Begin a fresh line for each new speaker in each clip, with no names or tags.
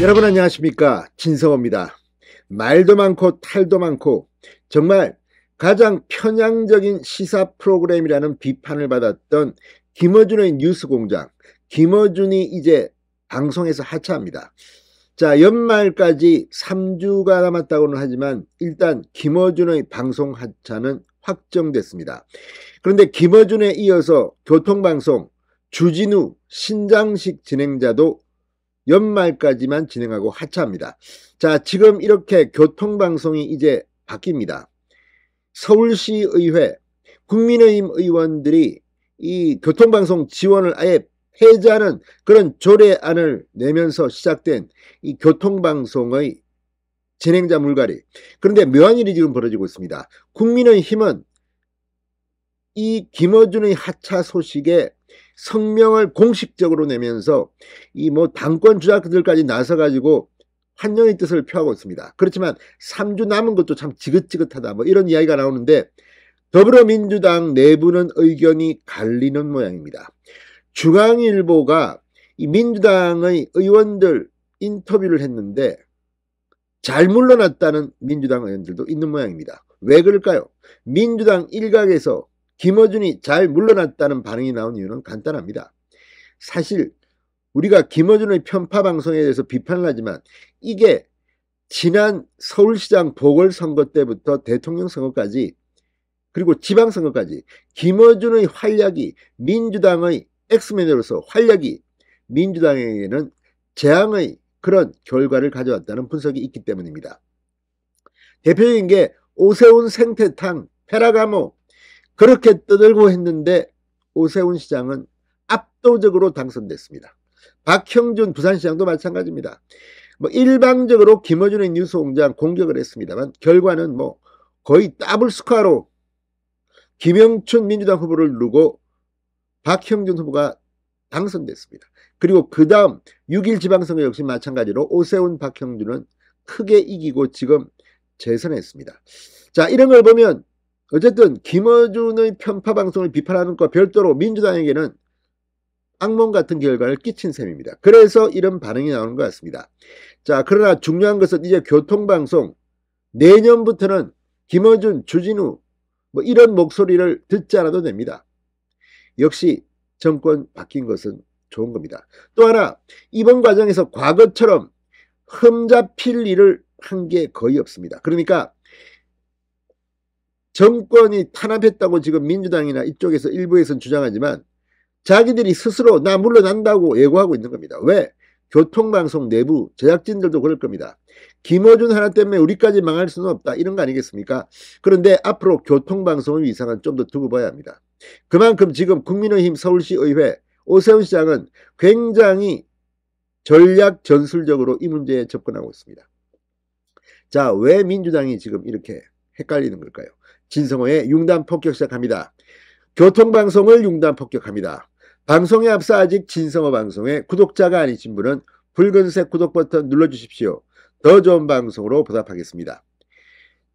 여러분 안녕하십니까, 진성호입니다. 말도 많고 탈도 많고 정말 가장 편향적인 시사 프로그램이라는 비판을 받았던 김어준의 뉴스공장, 김어준이 이제 방송에서 하차합니다. 자, 연말까지 3주가 남았다고는 하지만 일단 김어준의 방송 하차는 확정됐습니다. 그런데 김어준에 이어서 교통방송 주진우, 신장식 진행자도 연말까지만 진행하고 하차합니다. 자, 지금 이렇게 교통방송이 이제 바뀝니다. 서울시의회, 국민의힘 의원들이 이 교통방송 지원을 아예 폐지하는 그런 조례안을 내면서 시작된 이 교통방송의 진행자 물갈이. 그런데 묘한 일이 지금 벌어지고 있습니다. 국민의힘은 이 김어준의 하차 소식에 성명을 공식적으로 내면서 이 당권 주자들까지 나서가지고 환영의 뜻을 표하고 있습니다. 그렇지만 3주 남은 것도 참 지긋지긋하다 이런 이야기가 나오는데 더불어민주당 내부는 의견이 갈리는 모양입니다. 중앙일보가 이 민주당의 의원들 인터뷰를 했는데 잘 물러났다는 민주당 의원들도 있는 모양입니다. 왜 그럴까요? 민주당 일각에서 김어준이 잘 물러났다는 반응이 나온 이유는 간단합니다. 사실 우리가 김어준의 편파 방송에 대해서 비판을 하지만 이게 지난 서울시장 보궐선거 때부터 대통령 선거까지 그리고 지방선거까지 김어준의 활약이 민주당의 엑스맨으로서 활약이 민주당에게는 재앙의 그런 결과를 가져왔다는 분석이 있기 때문입니다. 대표적인 게 오세훈 생태탕, 페라가모 그렇게 떠들고 했는데 오세훈 시장은 압도적으로 당선됐습니다. 박형준 부산시장도 마찬가지입니다. 일방적으로 김어준의 뉴스공장 공격을 했습니다만 결과는 거의 더블 스코어로 김영춘 민주당 후보를 누르고 박형준 후보가 당선됐습니다. 그리고 그 다음 6.1 지방선거 역시 마찬가지로 오세훈, 박형준은 크게 이기고 지금 재선했습니다. 자, 이런 걸 보면 어쨌든 김어준의 편파 방송을 비판하는 것과 별도로 민주당에게는 악몽 같은 결과를 끼친 셈입니다. 그래서 이런 반응이 나오는 것 같습니다. 자, 그러나 중요한 것은 이제 교통방송 내년부터는 김어준, 주진우 이런 목소리를 듣지 않아도 됩니다. 역시 정권 바뀐 것은 좋은 겁니다. 또 하나, 이번 과정에서 과거처럼 흠잡힐 일을 한 게 거의 없습니다. 그러니까 정권이 탄압했다고 지금 민주당이나 이쪽에서 일부에서는 주장하지만 자기들이 스스로 나 물러난다고 예고하고 있는 겁니다. 왜? 교통방송 내부 제작진들도 그럴 겁니다. 김어준 하나 때문에 우리까지 망할 수는 없다 이런 거 아니겠습니까? 그런데 앞으로 교통방송의 위상은 좀 더 두고 봐야 합니다. 그만큼 지금 국민의힘 서울시의회 오세훈 시장은 굉장히 전략 전술적으로 이 문제에 접근하고 있습니다. 자, 왜 민주당이 지금 이렇게 헷갈리는 걸까요? 진성호의 융단 폭격 시작합니다. 교통방송을 융단 폭격합니다. 방송에 앞서 아직 진성호 방송에 구독자가 아니신 분은 붉은색 구독 버튼 눌러주십시오. 더 좋은 방송으로 보답하겠습니다.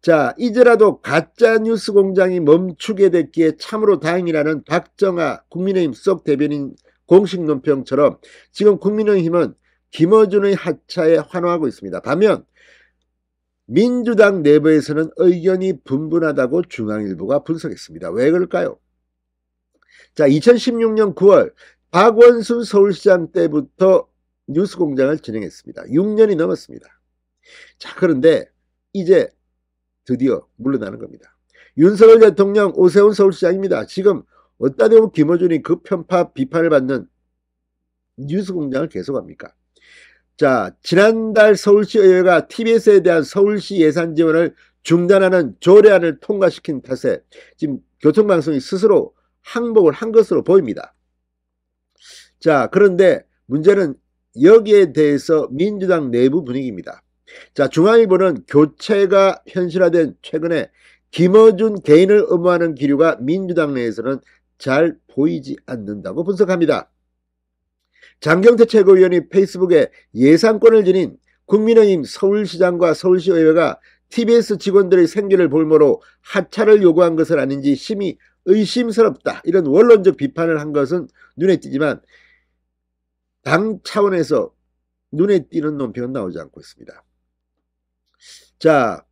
자, 이제라도 가짜뉴스 공장이 멈추게 됐기에 참으로 다행이라는 박정아 국민의힘 수석 대변인 공식 논평처럼 지금 국민의힘은 김어준의 하차에 환호하고 있습니다. 반면 민주당 내부에서는 의견이 분분하다고 중앙일보가 분석했습니다. 왜 그럴까요? 자, 2016년 9월 박원순 서울시장 때부터 뉴스공장을 진행했습니다. 6년이 넘었습니다. 자, 그런데 이제 드디어 물러나는 겁니다. 윤석열 대통령, 오세훈 서울시장입니다. 지금 어디다 대고 김어준이 그 편파 비판을 받는 뉴스공장을 계속합니까? 자, 지난달 서울시의회가 TBS에 대한 서울시 예산 지원을 중단하는 조례안을 통과시킨 탓에 지금 교통방송이 스스로 항복을 한 것으로 보입니다. 자, 그런데 문제는 여기에 대해서 민주당 내부 분위기입니다. 자, 중앙일보는 교체가 현실화된 최근에 김어준 개인을 엄호하는 기류가 민주당 내에서는 잘 보이지 않는다고 분석합니다. 장경태 최고위원이 페이스북에 예산권을 지닌 국민의힘 서울시장과 서울시의회가 TBS 직원들의 생계를 볼모로 하차를 요구한 것은 아닌지 심히 의심스럽다, 이런 원론적 비판을 한 것은 눈에 띄지만 당 차원에서 눈에 띄는 논평은 나오지 않고 있습니다. 자,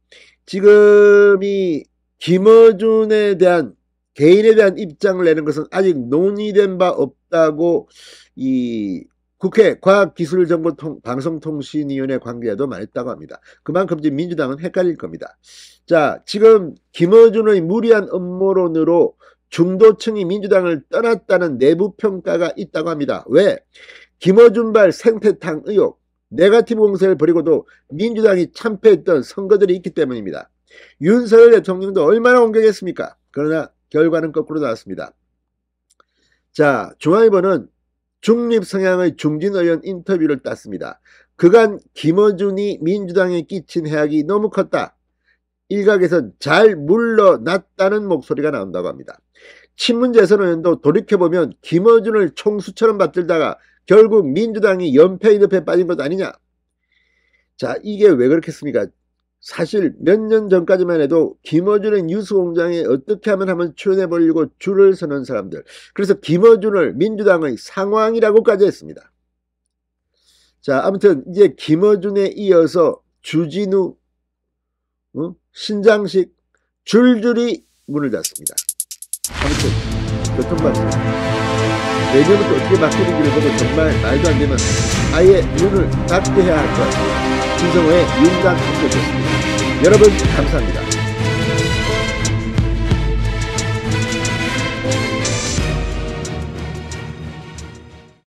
지금 이 김어준에 대한 개인에 대한 입장을 내는 것은 아직 논의된 바 없다고 이 국회 과학기술정보방송통신위원회 관계자도 말했다고 합니다. 그만큼 지금 민주당은 헷갈릴 겁니다. 자, 지금 김어준의 무리한 음모론으로 중도층이 민주당을 떠났다는 내부평가가 있다고 합니다. 왜? 김어준발 생태탕 의혹, 네거티브 공세를 벌이고도 민주당이 참패했던 선거들이 있기 때문입니다. 윤석열 대통령도 얼마나 공격했습니까? 그러나 결과는 거꾸로 나왔습니다. 자, 중앙일보는 중립 성향의 중진 의원 인터뷰를 땄습니다. 그간 김어준이 민주당에 끼친 해악이 너무 컸다. 일각에선 잘 물러났다는 목소리가 나온다고 합니다. 친문재선 의원도 돌이켜보면 김어준을 총수처럼 받들다가 결국 민주당이 연패의 늪에 빠진 것 아니냐. 자, 이게 왜 그렇겠습니까? 사실 몇 년 전까지만 해도 김어준의 뉴스공장에 어떻게 하면 한번 출연해보려고 줄을 서는 사람들, 그래서 김어준을 민주당의 상황이라고까지 했습니다. 자, 아무튼 이제 김어준에 이어서 주진우, 신장식 줄줄이 문을 닫습니다. 아무튼 교통방송 내년부터 어떻게 바뀌는지를 보고 정말 말도 안 되면 아예 문을 닫게 해야 할 것 같습니다. 진성호의 윤당 함께했습니다. 여러분 감사합니다.